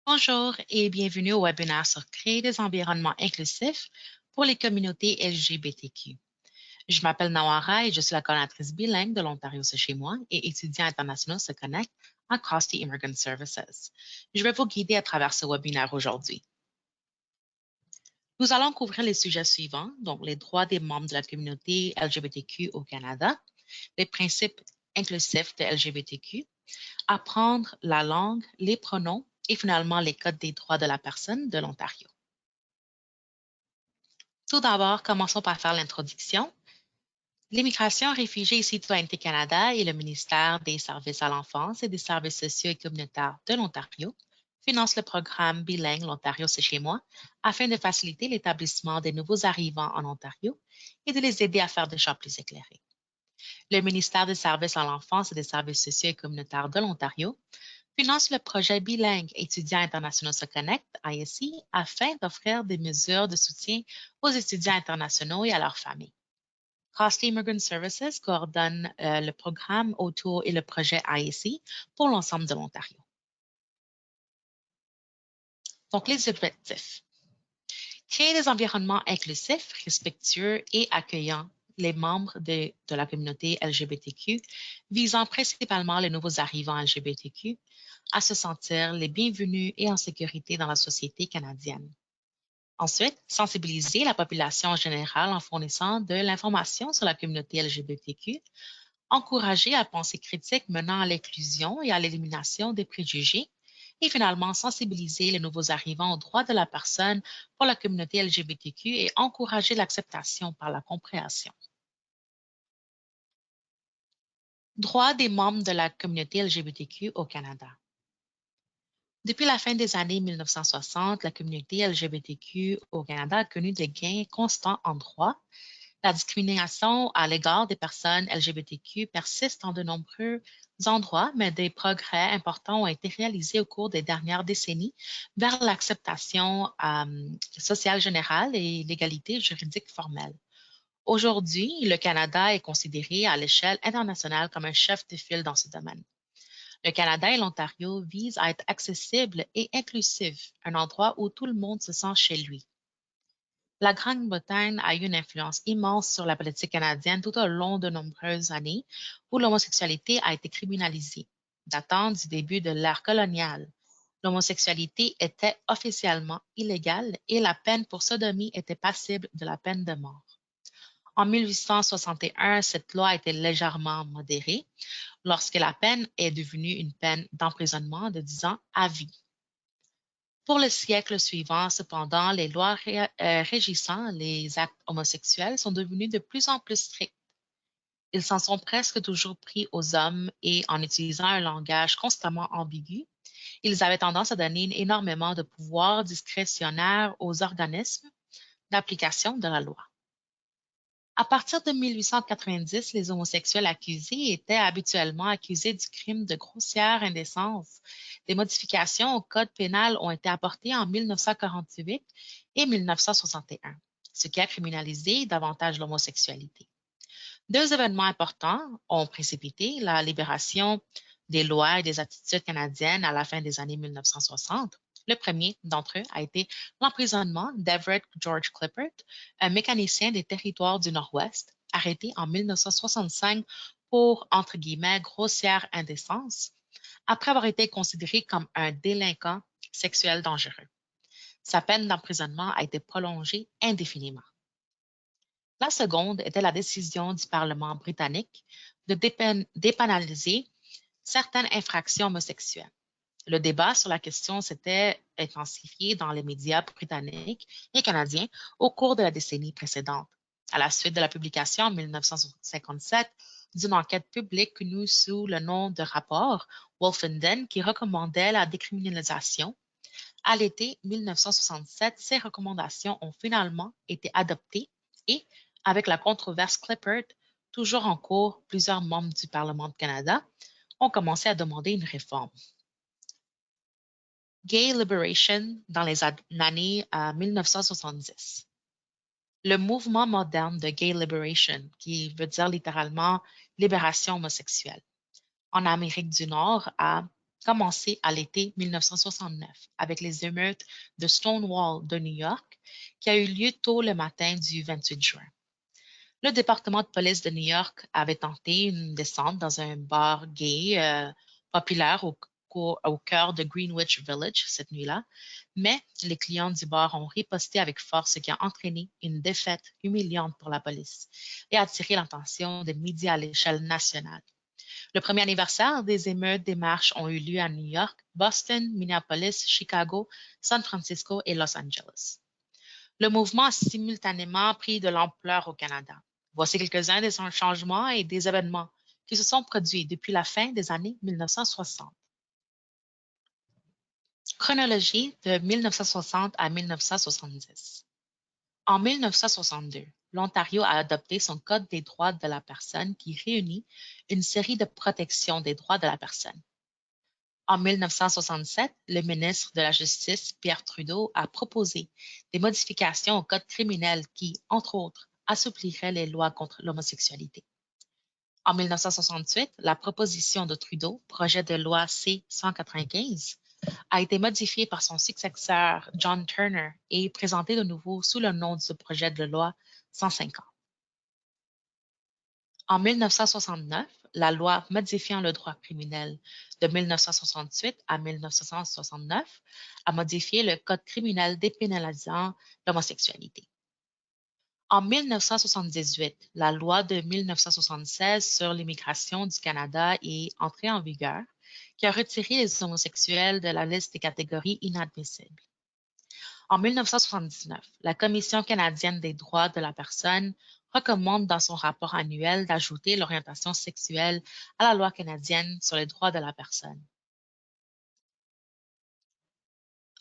Bonjour et bienvenue au webinaire sur créer des environnements inclusifs pour les communautés LGBTQ. Je m'appelle Nawara et je suis la coordinatrice bilingue de l'Ontario C'est chez moi et étudiants internationaux se connectent en Cross Immigrant Services. Je vais vous guider à travers ce webinaire aujourd'hui. Nous allons couvrir les sujets suivants, donc les droits des membres de la communauté LGBTQ au Canada, les principes inclusifs de LGBTQ, apprendre la langue, les pronoms et finalement les codes des droits de la personne de l'Ontario. Tout d'abord, commençons par faire l'introduction. L'Immigration, Réfugiés et Citoyenneté Canada et le ministère des Services à l'enfance et des services sociaux et communautaires de l'Ontario financent le programme bilingue L'Ontario, c'est chez moi, afin de faciliter l'établissement des nouveaux arrivants en Ontario et de les aider à faire des choix plus éclairés. Le ministère des Services à l'enfance et des services sociaux et communautaires de l'Ontario finance le projet bilingue Étudiants internationaux se connectent, ISI, afin d'offrir des mesures de soutien aux étudiants internationaux et à leurs familles. Cross Immigrant Services coordonne le programme autour et le projet ISI pour l'ensemble de l'Ontario. Donc, les objectifs. Créer des environnements inclusifs, respectueux et accueillants les membres de la communauté LGBTQ, visant principalement les nouveaux arrivants LGBTQ, à se sentir les bienvenus et en sécurité dans la société canadienne. Ensuite, sensibiliser la population générale en fournissant de l'information sur la communauté LGBTQ, encourager à penser critique menant à l'inclusion et à l'élimination des préjugés, et finalement sensibiliser les nouveaux arrivants aux droits de la personne pour la communauté LGBTQ et encourager l'acceptation par la compréhension. Droits des membres de la communauté LGBTQ au Canada. Depuis la fin des années 1960, la communauté LGBTQ au Canada a connu des gains constants en droits. La discrimination à l'égard des personnes LGBTQ persiste dans de nombreux endroits, mais des progrès importants ont été réalisés au cours des dernières décennies vers l'acceptation sociale générale et l'égalité juridique formelle. Aujourd'hui, le Canada est considéré à l'échelle internationale comme un chef de file dans ce domaine. Le Canada et l'Ontario visent à être accessibles et inclusifs, un endroit où tout le monde se sent chez lui. La Grande-Bretagne a eu une influence immense sur la politique canadienne tout au long de nombreuses années où l'homosexualité a été criminalisée. Datant du début de l'ère coloniale, l'homosexualité était officiellement illégale et la peine pour sodomie était passible de la peine de mort. En 1861, cette loi a été légèrement modérée lorsque la peine est devenue une peine d'emprisonnement de 10 ans à vie. Pour le siècle suivant, cependant, les lois régissant les actes homosexuels sont devenues de plus en plus strictes. Ils s'en sont presque toujours pris aux hommes et en utilisant un langage constamment ambigu, ils avaient tendance à donner énormément de pouvoir discrétionnaire aux organismes d'application de la loi. À partir de 1890, les homosexuels accusés étaient habituellement accusés du crime de grossière indécence. Des modifications au code pénal ont été apportées en 1948 et 1961, ce qui a criminalisé davantage l'homosexualité. Deux événements importants ont précipité la libération des lois et des attitudes canadiennes à la fin des années 1960. Le premier d'entre eux a été l'emprisonnement d'Everett George Clippert, un mécanicien des territoires du Nord-Ouest, arrêté en 1965 pour, entre guillemets, grossière indécence, après avoir été considéré comme un délinquant sexuel dangereux. Sa peine d'emprisonnement a été prolongée indéfiniment. La seconde était la décision du Parlement britannique de dépénaliser certaines infractions homosexuelles. Le débat sur la question s'était intensifié dans les médias britanniques et canadiens au cours de la décennie précédente. À la suite de la publication en 1957 d'une enquête publique connue sous le nom de rapport Wolfenden qui recommandait la décriminalisation, à l'été 1967, ces recommandations ont finalement été adoptées et, avec la controverse Clippert toujours en cours, plusieurs membres du Parlement du Canada ont commencé à demander une réforme. Gay Liberation dans les années 1970. Le mouvement moderne de Gay Liberation, qui veut dire littéralement libération homosexuelle, en Amérique du Nord a commencé à l'été 1969 avec les émeutes de Stonewall de New York qui a eu lieu tôt le matin du 28 juin. Le département de police de New York avait tenté une descente dans un bar gay populaire au cœur de Greenwich Village cette nuit-là, mais les clients du bar ont riposté avec force, ce qui a entraîné une défaite humiliante pour la police et a attiré l'attention des médias à l'échelle nationale. Le premier anniversaire des émeutes des marches ont eu lieu à New York, Boston, Minneapolis, Chicago, San Francisco et Los Angeles. Le mouvement a simultanément pris de l'ampleur au Canada. Voici quelques-uns des changements et des événements qui se sont produits depuis la fin des années 1960. Chronologie de 1960 à 1970. En 1962, l'Ontario a adopté son Code des droits de la personne qui réunit une série de protections des droits de la personne. En 1967, le ministre de la Justice, Pierre Trudeau, a proposé des modifications au Code criminel qui, entre autres, assoupliraient les lois contre l'homosexualité. En 1968, la proposition de Trudeau, projet de loi C-195, a été modifiée par son successeur John Turner et présentée de nouveau sous le nom de ce projet de loi 150. En 1969, la loi modifiant le droit criminel de 1968 à 1969 a modifié le Code criminel dépénalisant l'homosexualité. En 1978, la loi de 1976 sur l'immigration du Canada est entrée en vigueur, qui a retiré les homosexuels de la liste des catégories inadmissibles. En 1979, la Commission canadienne des droits de la personne recommande dans son rapport annuel d'ajouter l'orientation sexuelle à la loi canadienne sur les droits de la personne.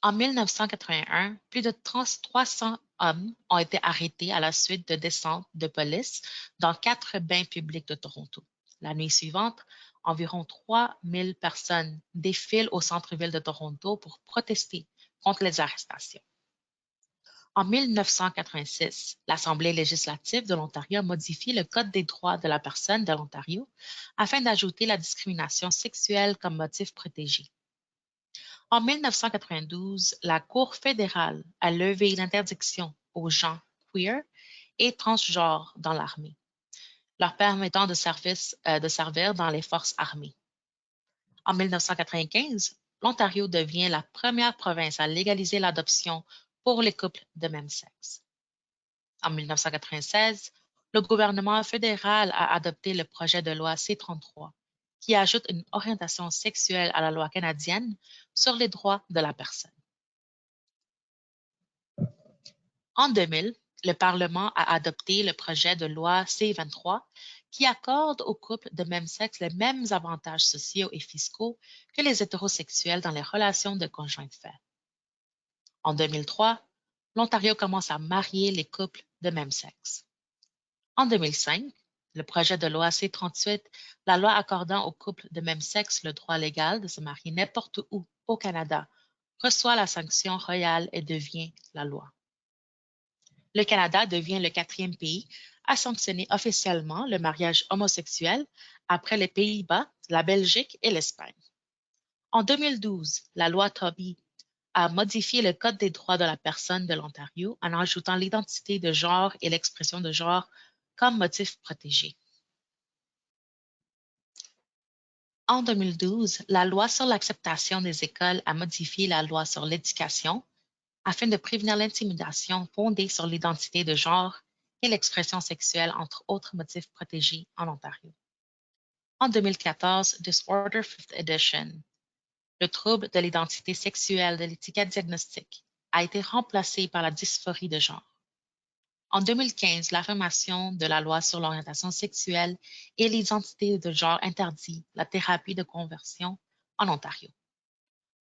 En 1981, plus de 300 hommes ont été arrêtés à la suite de descentes de police dans 4 bains publics de Toronto. La nuit suivante, environ 3000 personnes défilent au centre-ville de Toronto pour protester contre les arrestations. En 1986, l'Assemblée législative de l'Ontario a modifié le Code des droits de la personne de l'Ontario afin d'ajouter la discrimination sexuelle comme motif protégé. En 1992, la Cour fédérale a levé l'interdiction aux gens queer et transgenres dans l'armée, leur permettant de servir dans les forces armées. En 1995, l'Ontario devient la première province à légaliser l'adoption pour les couples de même sexe. En 1996, le gouvernement fédéral a adopté le projet de loi C-33 qui ajoute une orientation sexuelle à la loi canadienne sur les droits de la personne. En 2000, le Parlement a adopté le projet de loi C-23 qui accorde aux couples de même sexe les mêmes avantages sociaux et fiscaux que les hétérosexuels dans les relations de conjoint de fait. En 2003, l'Ontario commence à marier les couples de même sexe. En 2005, le projet de loi C-38, la loi accordant aux couples de même sexe le droit légal de se marier n'importe où au Canada, reçoit la sanction royale et devient la loi. Le Canada devient le 4e pays à sanctionner officiellement le mariage homosexuel après les Pays-Bas, la Belgique et l'Espagne. En 2012, la loi Tobey a modifié le Code des droits de la personne de l'Ontario en ajoutant l'identité de genre et l'expression de genre comme motif protégé. En 2012, la loi sur l'acceptation des écoles a modifié la loi sur l'éducation afin de prévenir l'intimidation fondée sur l'identité de genre et l'expression sexuelle, entre autres motifs protégés en Ontario. En 2014, Disorder 5th Edition, le trouble de l'identité sexuelle de l'étiquette diagnostique, a été remplacé par la dysphorie de genre. En 2015, l'affirmation de la loi sur l'orientation sexuelle et l'identité de genre interdit la thérapie de conversion en Ontario.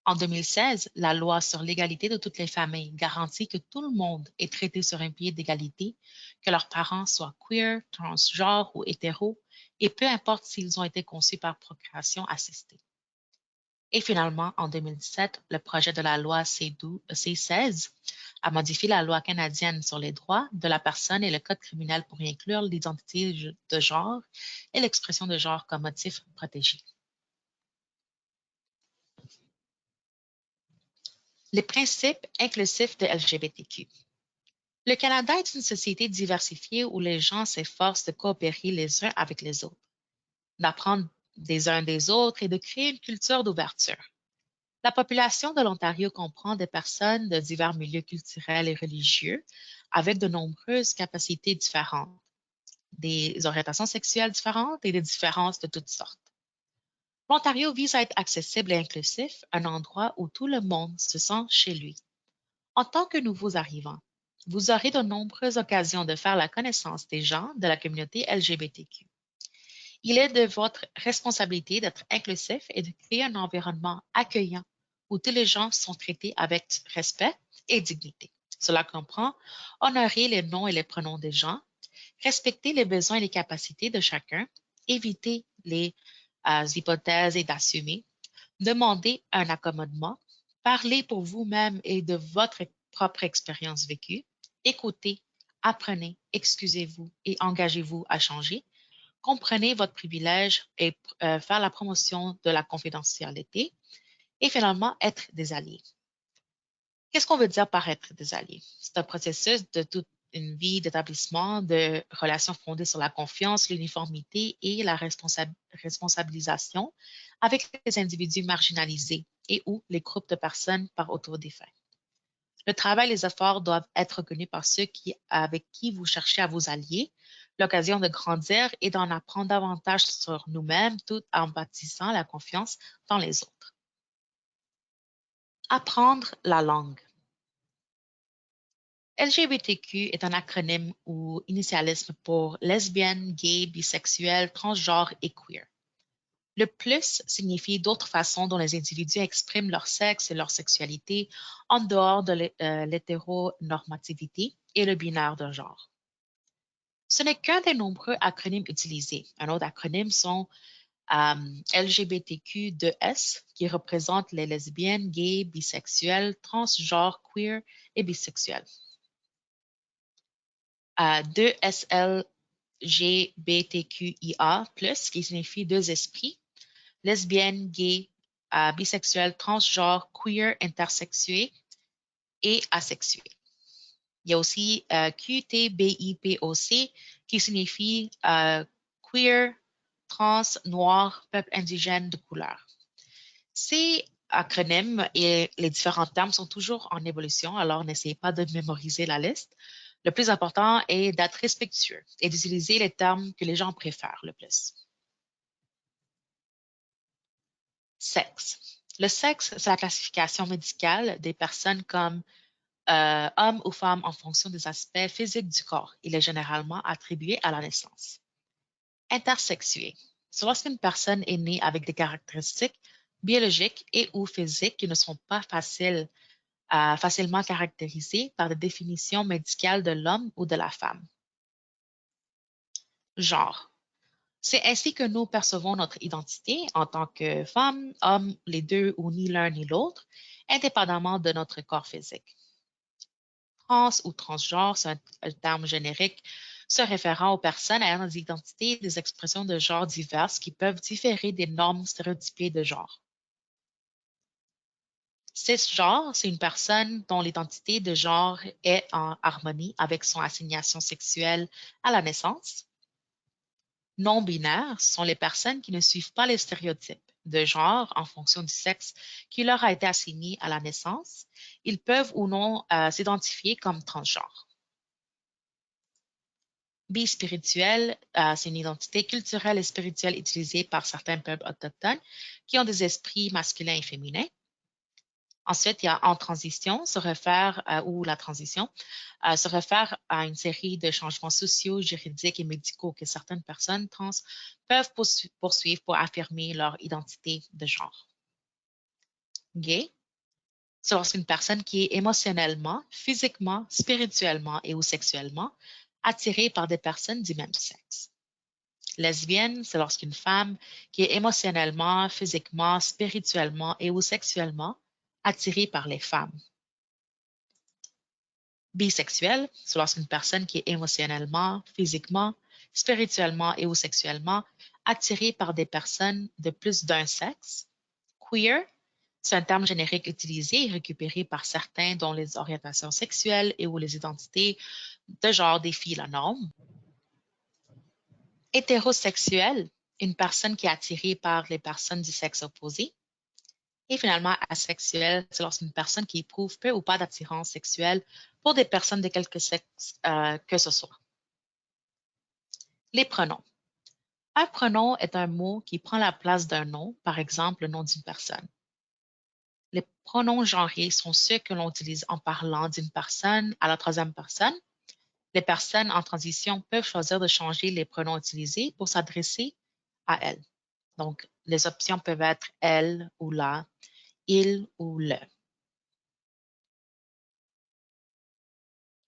En 2016, la loi sur l'égalité de toutes les familles garantit que tout le monde est traité sur un pied d'égalité, que leurs parents soient queer, transgenres ou hétéros, et peu importe s'ils ont été conçus par procréation assistée. Et finalement, en 2017, le projet de la loi C-16 a modifié la loi canadienne sur les droits de la personne et le code criminel pour y inclure l'identité de genre et l'expression de genre comme motif protégé. Les principes inclusifs de LGBTQ. Le Canada est une société diversifiée où les gens s'efforcent de coopérer les uns avec les autres, d'apprendre des uns des autres et de créer une culture d'ouverture. La population de l'Ontario comprend des personnes de divers milieux culturels et religieux avec de nombreuses capacités différentes, des orientations sexuelles différentes et des différences de toutes sortes. L'Ontario vise à être accessible et inclusif, un endroit où tout le monde se sent chez lui. En tant que nouveaux arrivants, vous aurez de nombreuses occasions de faire la connaissance des gens de la communauté LGBTQ. Il est de votre responsabilité d'être inclusif et de créer un environnement accueillant où tous les gens sont traités avec respect et dignité. Cela comprend honorer les noms et les pronoms des gens, respecter les besoins et les capacités de chacun, éviter les hypothèses et d'assumer, demander un accommodement, parler pour vous-même et de votre propre expérience vécue, écoutez, apprenez, excusez-vous et engagez-vous à changer, comprenez votre privilège et faire la promotion de la confidentialité et finalement être des alliés. Qu'est-ce qu'on veut dire par être des alliés? C'est un processus de toute une vie d'établissement de relations fondées sur la confiance, l'uniformité et la responsabilisation avec les individus marginalisés et ou les groupes de personnes par autour des faits. Le travail et les efforts doivent être reconnus par ceux avec qui vous cherchez à vous allier, l'occasion de grandir et d'en apprendre davantage sur nous-mêmes tout en bâtissant la confiance dans les autres. Apprendre la langue. LGBTQ est un acronyme ou initialisme pour lesbienne, gay, bisexuel, transgenre et queer. Le plus signifie d'autres façons dont les individus expriment leur sexe et leur sexualité en dehors de l'hétéronormativité et le binaire de genre. Ce n'est qu'un des nombreux acronymes utilisés. Un autre acronyme sont LGBTQ2S, qui représente les lesbiennes, gays, bisexuels, transgenres, queer et bisexuels. 2SLGBTQIA+, qui signifie deux esprits, lesbienne, gay, bisexuel, transgenre, queer, intersexué et asexué. Il y a aussi QTBIPOC qui signifie queer, trans, noir, peuple indigène de couleur. Ces acronymes et les différents termes sont toujours en évolution, alors n'essayez pas de mémoriser la liste. Le plus important est d'être respectueux et d'utiliser les termes que les gens préfèrent le plus. Sexe. Le sexe, c'est la classification médicale des personnes comme homme ou femme en fonction des aspects physiques du corps. Il est généralement attribué à la naissance. Intersexué. C'est lorsqu'une personne est née avec des caractéristiques biologiques et ou physiques qui ne sont pas facilement caractérisées par des définitions médicales de l'homme ou de la femme. Genre. C'est ainsi que nous percevons notre identité en tant que femme, homme, les deux ou ni l'un ni l'autre, indépendamment de notre corps physique. Trans ou transgenre, c'est un terme générique se référant aux personnes ayant des identités et des expressions de genre diverses qui peuvent différer des normes stéréotypées de genre. Cisgenre, c'est une personne dont l'identité de genre est en harmonie avec son assignation sexuelle à la naissance. Non-binaires sont les personnes qui ne suivent pas les stéréotypes de genre en fonction du sexe qui leur a été assigné à la naissance. Ils peuvent ou non s'identifier comme transgenres. Bispirituel, c'est une identité culturelle et spirituelle utilisée par certains peuples autochtones qui ont des esprits masculins et féminins. Ensuite, il y a en transition, ou la transition, se réfère à une série de changements sociaux, juridiques et médicaux que certaines personnes trans peuvent poursuivre pour affirmer leur identité de genre. Gay, c'est lorsqu'une personne qui est émotionnellement, physiquement, spirituellement et ou sexuellement attirée par des personnes du même sexe. Lesbienne, c'est lorsqu'une femme qui est émotionnellement, physiquement, spirituellement et ou sexuellement attirée par les femmes. Bisexuel, c'est lorsqu'une personne qui est émotionnellement, physiquement, spirituellement et ou sexuellement attirée par des personnes de plus d'un sexe. Queer, C'est un terme générique utilisé et récupéré par certains dont les orientations sexuelles et ou les identités de genre défient la norme. Hétérosexuel, une personne qui est attirée par les personnes du sexe opposé. Et finalement, asexuel, c'est lorsqu'une personne qui éprouve peu ou pas d'attirance sexuelle pour des personnes de quelque sexe que ce soit. Les pronoms. Un pronom est un mot qui prend la place d'un nom, par exemple le nom d'une personne. Les pronoms genrés sont ceux que l'on utilise en parlant d'une personne à la troisième personne. Les personnes en transition peuvent choisir de changer les pronoms utilisés pour s'adresser à elles. Donc, les options peuvent être elle ou la, il ou le.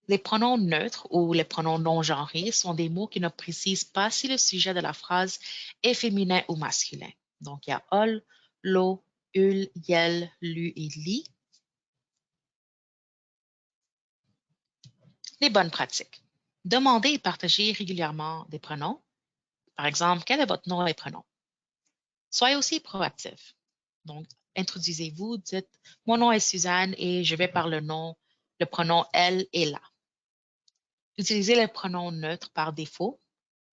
Les pronoms neutres ou les pronoms non genrés sont des mots qui ne précisent pas si le sujet de la phrase est féminin ou masculin. Donc, il y a ol, lo, ul, yel, lu et li. Les bonnes pratiques. Demandez et partagez régulièrement des pronoms. Par exemple, quel est votre nom et prénom? Soyez aussi proactif. Donc, introduisez-vous, dites mon nom est Suzanne et je vais par le pronom elle et la. Utilisez les pronoms neutres par défaut.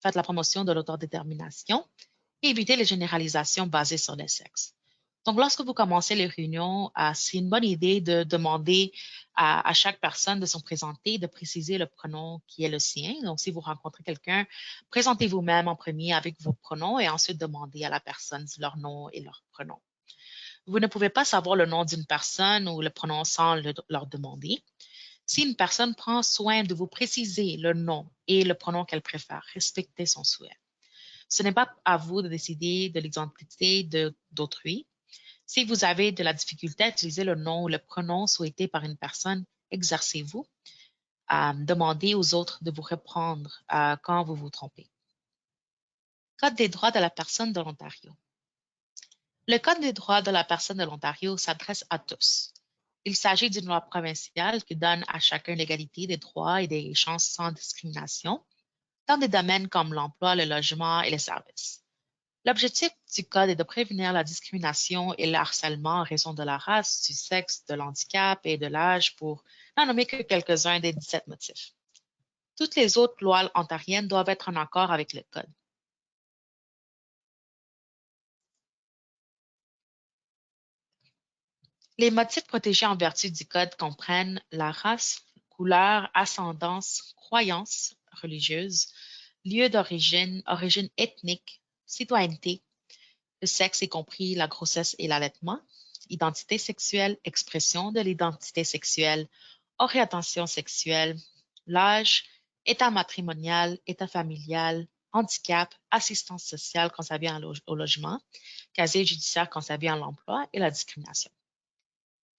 Faites la promotion de l'autodétermination et évitez les généralisations basées sur le sexe. Donc, lorsque vous commencez les réunions, c'est une bonne idée de demander à chaque personne de se présenter, de préciser le pronom qui est le sien. Donc, si vous rencontrez quelqu'un, présentez vous-même en premier avec vos pronoms et ensuite demandez à la personne leur nom et leur pronom. Vous ne pouvez pas savoir le nom d'une personne ou le pronom sans leur demander. Si une personne prend soin de vous préciser le nom et le pronom qu'elle préfère, respectez son souhait. Ce n'est pas à vous de décider de l'identité d'autrui. Si vous avez de la difficulté à utiliser le nom ou le pronom souhaité par une personne, exercez-vous. Demandez aux autres de vous reprendre quand vous vous trompez. Code des droits de la personne de l'Ontario. Le Code des droits de la personne de l'Ontario s'adresse à tous. Il s'agit d'une loi provinciale qui donne à chacun l'égalité des droits et des chances sans discrimination dans des domaines comme l'emploi, le logement et les services. L'objectif du Code est de prévenir la discrimination et le harcèlement en raison de la race, du sexe, de l'handicap et de l'âge pour n'en nommer que quelques-uns des 17 motifs. Toutes les autres lois ontariennes doivent être en accord avec le Code. Les motifs protégés en vertu du Code comprennent la race, couleur, ascendance, croyance religieuse, lieu d'origine, origine ethnique, citoyenneté, le sexe y compris la grossesse et l'allaitement, identité sexuelle, expression de l'identité sexuelle, orientation sexuelle, l'âge, état matrimonial, état familial, handicap, assistance sociale quand ça vient au logement, casier judiciaire quand ça vient à l'emploi et la discrimination.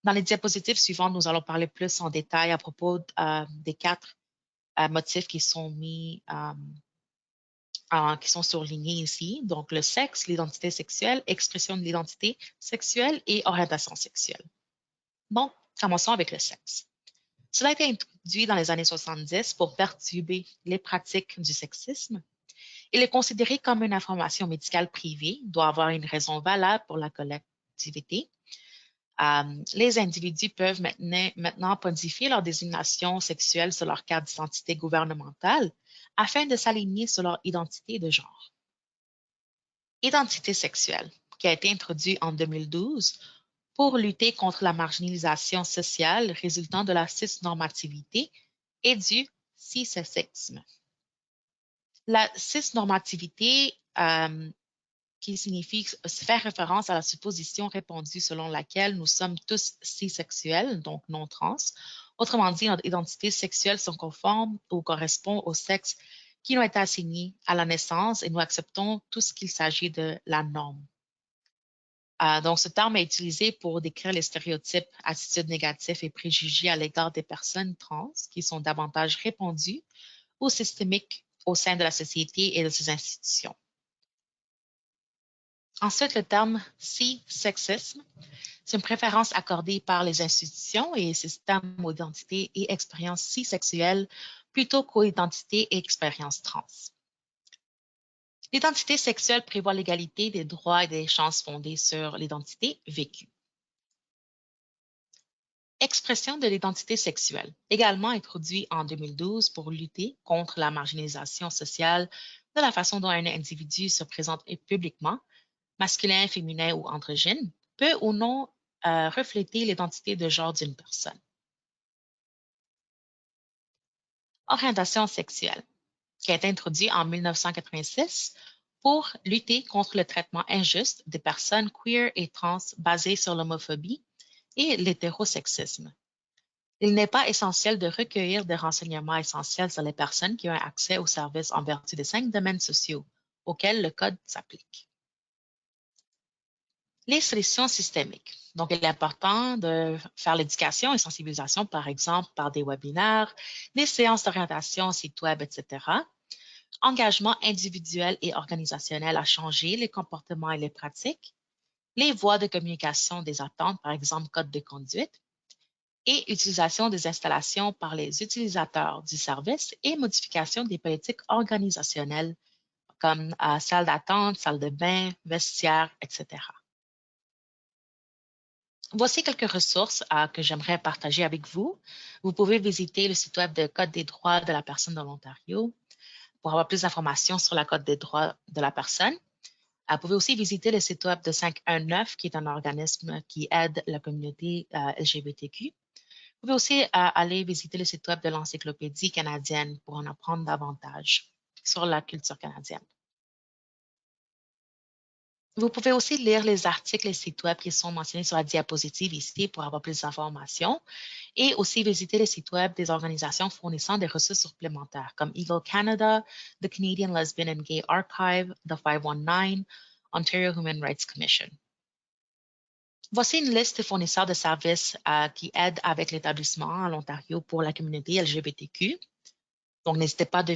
Dans les diapositives suivantes, nous allons parler plus en détail à propos des 4 motifs qui sont qui sont surlignés ici. Donc, le sexe, l'identité sexuelle, expression de l'identité sexuelle et orientation sexuelle. Bon, commençons avec le sexe. Cela a été introduit dans les années 70 pour perturber les pratiques du sexisme. Il est considéré comme une information médicale privée, doit avoir une raison valable pour la collectivité. Les individus peuvent maintenant modifier leur désignation sexuelle sur leur carte d'identité gouvernementale afin de s'aligner sur leur identité de genre. Identité sexuelle, qui a été introduit en 2012 pour lutter contre la marginalisation sociale résultant de la cisnormativité et du cissexisme. La cisnormativité, qui signifie faire référence à la supposition répandue selon laquelle nous sommes tous cisexuels, donc non trans. Autrement dit, notre identité sexuelle sont conformes ou correspond au sexe qui nous est assigné à la naissance et nous acceptons tout ce qu'il s'agit de la norme. Donc, ce terme est utilisé pour décrire les stéréotypes, attitudes négatives et préjugés à l'égard des personnes trans qui sont davantage répandus ou systémiques au sein de la société et de ses institutions. Ensuite, le terme cissexisme, c'est une préférence accordée par les institutions et systèmes aux identités et expériences cissexuelles plutôt qu'aux identités et expériences trans. L'identité sexuelle prévoit l'égalité des droits et des chances fondées sur l'identité vécue. Expression de l'identité sexuelle, également introduit en 2012 pour lutter contre la marginalisation sociale de la façon dont un individu se présente publiquement, masculin, féminin ou androgyne, peut ou non refléter l'identité de genre d'une personne. Orientation sexuelle, qui a été introduit en 1986 pour lutter contre le traitement injuste des personnes queer et trans basé sur l'homophobie et l'hétérosexisme. Il n'est pas essentiel de recueillir des renseignements essentiels sur les personnes qui ont accès aux services en vertu des 5 domaines sociaux auxquels le Code s'applique. Les solutions systémiques. Donc, il est important de faire l'éducation et sensibilisation, par exemple, par des webinaires, des séances d'orientation, sites web, etc. Engagement individuel et organisationnel à changer les comportements et les pratiques. Les voies de communication des attentes, par exemple, code de conduite. Et utilisation des installations par les utilisateurs du service et modification des politiques organisationnelles comme salle d'attente, salle de bain, vestiaire, etc. Voici quelques ressources que j'aimerais partager avec vous. Vous pouvez visiter le site web de Code des droits de la personne de l'Ontario pour avoir plus d'informations sur la Code des droits de la personne. Vous pouvez aussi visiter le site web de 519, qui est un organisme qui aide la communauté LGBTQ. Vous pouvez aussi aller visiter le site web de l'Encyclopédie canadienne pour en apprendre davantage sur la culture canadienne. Vous pouvez aussi lire les articles et sites web qui sont mentionnés sur la diapositive ici pour avoir plus d'informations et aussi visiter les sites web des organisations fournissant des ressources supplémentaires comme Eagle Canada, the Canadian Lesbian and Gay Archive, the 519, Ontario Human Rights Commission. Voici une liste de fournisseurs de services qui aident avec l'établissement à l'Ontario pour la communauté LGBTQ. Donc, n'hésitez pas de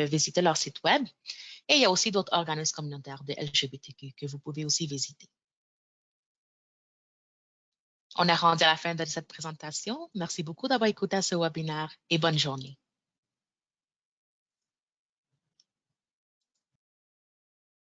visiter leur site web. Et il y a aussi d'autres organismes communautaires de LGBTQ que vous pouvez aussi visiter. On est rendu à la fin de cette présentation. Merci beaucoup d'avoir écouté ce webinaire et bonne journée.